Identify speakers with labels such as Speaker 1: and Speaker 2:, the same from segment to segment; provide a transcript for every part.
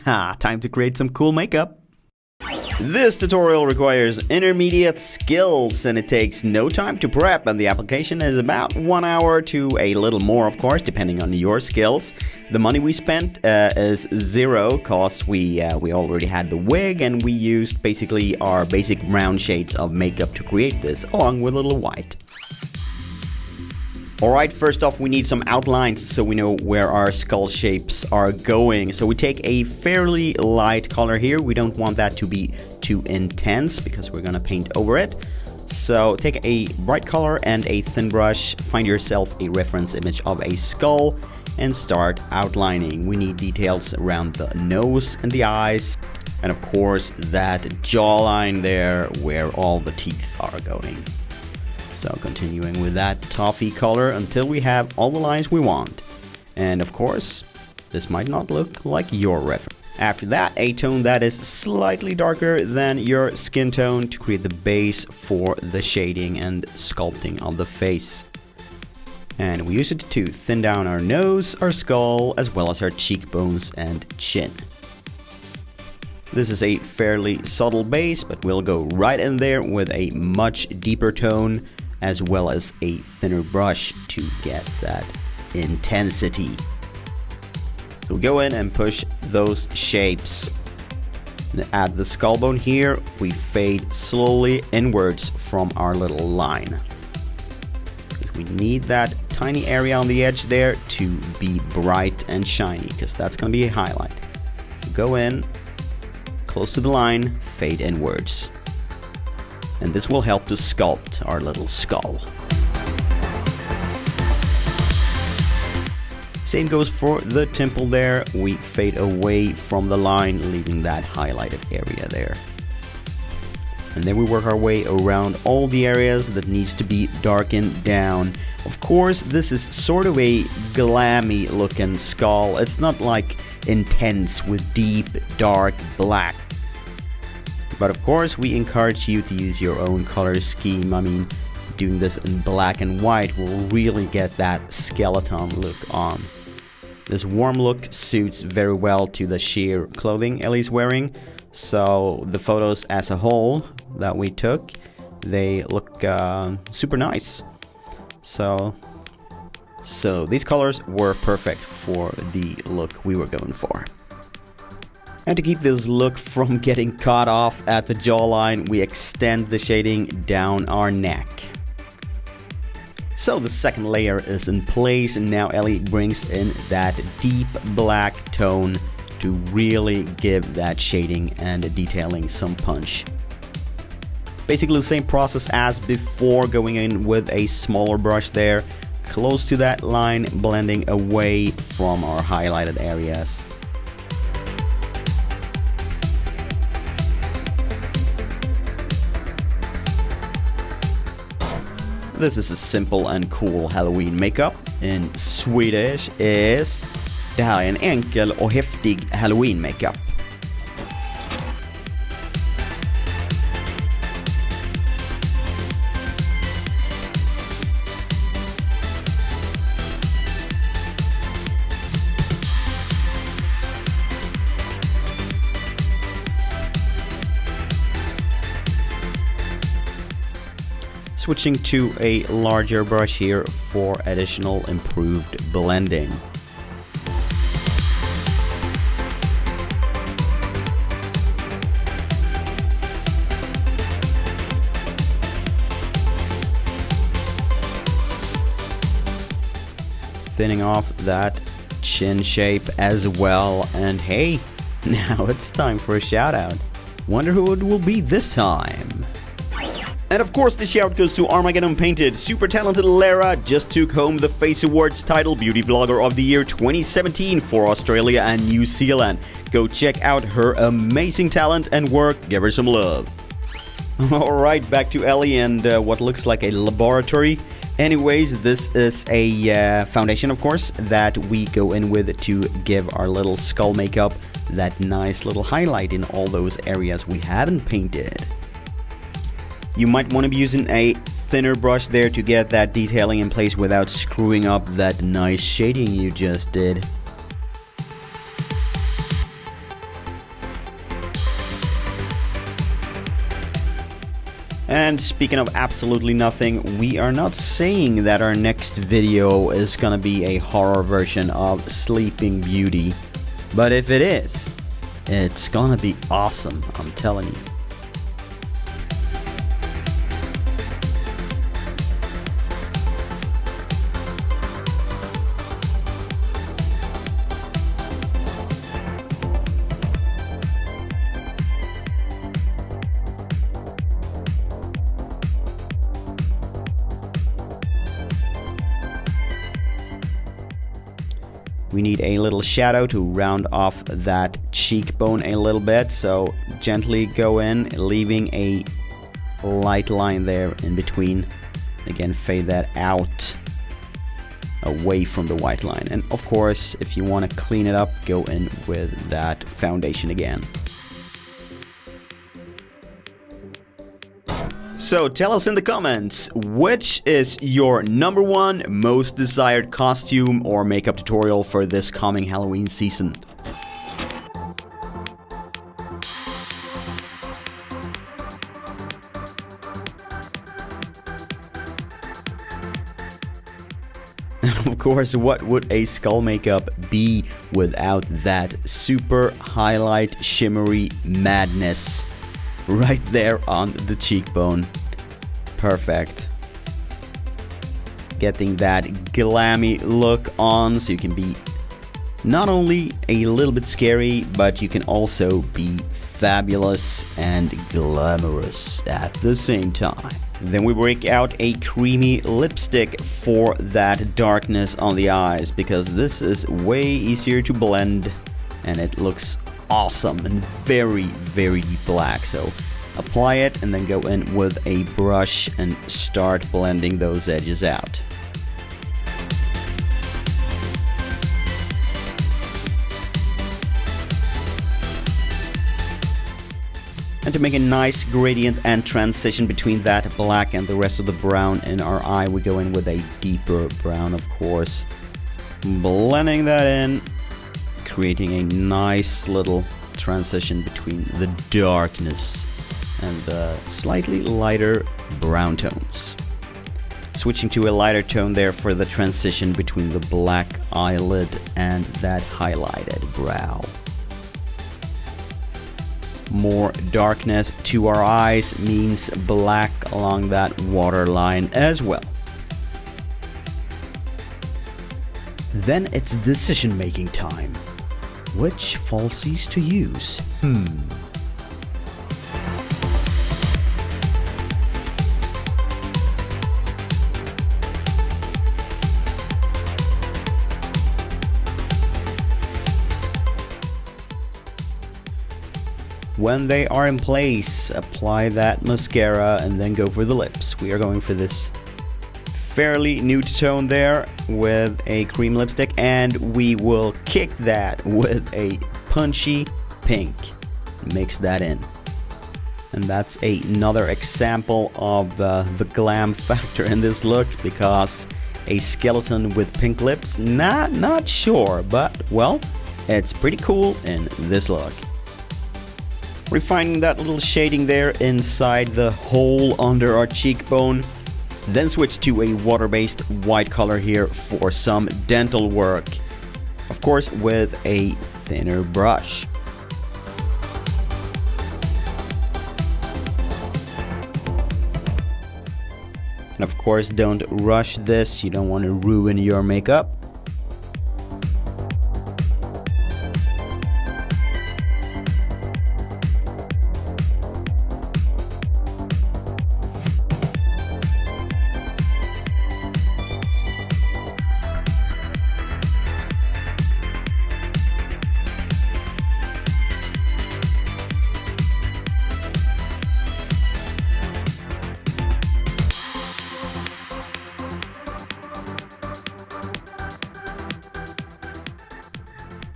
Speaker 1: Haha, time to create some cool makeup. This tutorial requires intermediate skills and it takes no time to prep, and the application is about 1 hour to a little more, of course, depending on your skills. The money we spent is zero cause we already had the wig and we used basically our basic brown shades of makeup to create this, along with a little white. Alright, first off we need some outlines so we know where our skull shapes are going. So we take a fairly light color here. We don't want that to be too intense because we're gonna paint over it. So take a bright color and a thin brush, find yourself a reference image of a skull and start outlining. We need details around the nose and the eyes, and of course that jawline there where all the teeth are going. So continuing with that toffee color until we have all the lines we want. And of course, this might not look like your reference. After that, a tone that is slightly darker than your skin tone to create the base for the shading and sculpting of the face. And we use it to thin down our nose, our skull, as well as our cheekbones and chin. This is a fairly subtle base, but we'll go right in there with a much deeper tone, as well as a thinner brush to get that intensity. So we go in and push those shapes. And add the skull bone here, we fade slowly inwards from our little line. We need that tiny area on the edge there to be bright and shiny, because that's going to be a highlight. So go in, close to the line, fade inwards. And this will help to sculpt our little skull. Same goes for the temple there. We fade away from the line, leaving that highlighted area there. And then we work our way around all the areas that needs to be darkened down. Of course, this is sort of a glammy looking skull. It's not like intense with deep, dark black. But of course, we encourage you to use your own color scheme. I mean, doing this in black and white will really get that skeleton look on. This warm look suits very well to the sheer clothing Ellie's wearing. So the photos as a whole that we took, they look super nice. So these colors were perfect for the look we were going for. And to keep this look from getting caught off at the jawline, we extend the shading down our neck. So the second layer is in place, and now Ellie brings in that deep black tone to really give that shading and detailing some punch. Basically the same process as before, going in with a smaller brush there, close to that line, blending away from our highlighted areas. This is a simple and cool Halloween makeup. In Swedish is det här är en enkel och häftig Halloween makeup. Switching to a larger brush here for additional improved blending. Thinning off that chin shape as well, and hey, now it's time for a shout out. Wonder who it will be this time. And of course the shout goes to Armageddon Painted. Super talented Lara just took home the Face Awards title Beauty Vlogger of the Year 2017 for Australia and New Zealand. Go check out her amazing talent and work, give her some love. Alright, back to Ellie and what looks like a laboratory. Anyways, this is a foundation, of course, that we go in with to give our little skull makeup that nice little highlight in all those areas we haven't painted. You might want to be using a thinner brush there to get that detailing in place without screwing up that nice shading you just did. And speaking of absolutely nothing, we are not saying that our next video is gonna be a horror version of Sleeping Beauty. But if it is, it's gonna be awesome, I'm telling you. We need a little shadow to round off that cheekbone a little bit, so gently go in, leaving a light line there in between. Again, fade that out away from the white line. And of course, if you want to clean it up, go in with that foundation again. So tell us in the comments, which is your #1 most desired costume or makeup tutorial for this coming Halloween season? And of course, what would a skull makeup be without that super highlight shimmery madness right there on the cheekbone? Perfect. Getting that glammy look on so you can be not only a little bit scary, but you can also be fabulous and glamorous at the same time. Then we break out a creamy lipstick for that darkness on the eyes, because this is way easier to blend and it looks awesome and very, very deep black. So apply it and then go in with a brush and start blending those edges out. And to make a nice gradient and transition between that black and the rest of the brown in our eye, we go in with a deeper brown, of course. Blending that in, creating a nice little transition between the darkness and the slightly lighter brown tones. Switching to a lighter tone there for the transition between the black eyelid and that highlighted brow. More darkness to our eyes means black along that waterline as well. Then it's decision making time. Which falsies to use? When they are in place, apply that mascara and then go for the lips. We are going for this fairly nude tone there with a cream lipstick, and we will kick that with a punchy pink. Mix that in. And that's another example of the glam factor in this look, because a skeleton with pink lips, not sure, but well, it's pretty cool in this look. Refining that little shading there inside the hole under our cheekbone. Then switch to a water-based white color here for some dental work. Of course, with a thinner brush. And of course, don't rush this. You don't want to ruin your makeup.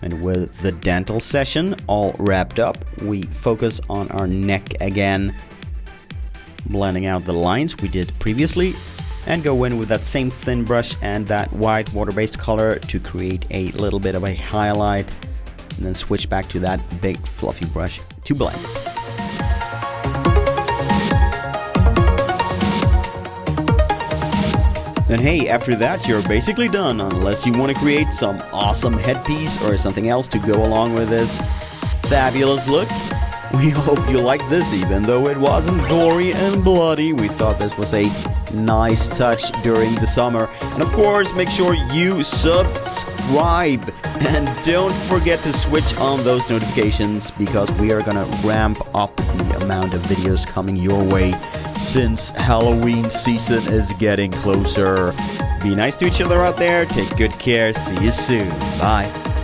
Speaker 1: And with the dental session all wrapped up, we focus on our neck again, blending out the lines we did previously, and go in with that same thin brush and that white water-based color to create a little bit of a highlight, and then switch back to that big fluffy brush to blend. then hey, after that you're basically done, unless you want to create some awesome headpiece or something else to go along with this fabulous look. We hope you liked this, even though it wasn't gory and bloody. We thought this was a nice touch during the summer. And of course, make sure you subscribe. And don't forget to switch on those notifications, because we are gonna ramp up the amount of videos coming your way since Halloween season is getting closer. Be nice to each other out there. Take good care. See you soon. Bye.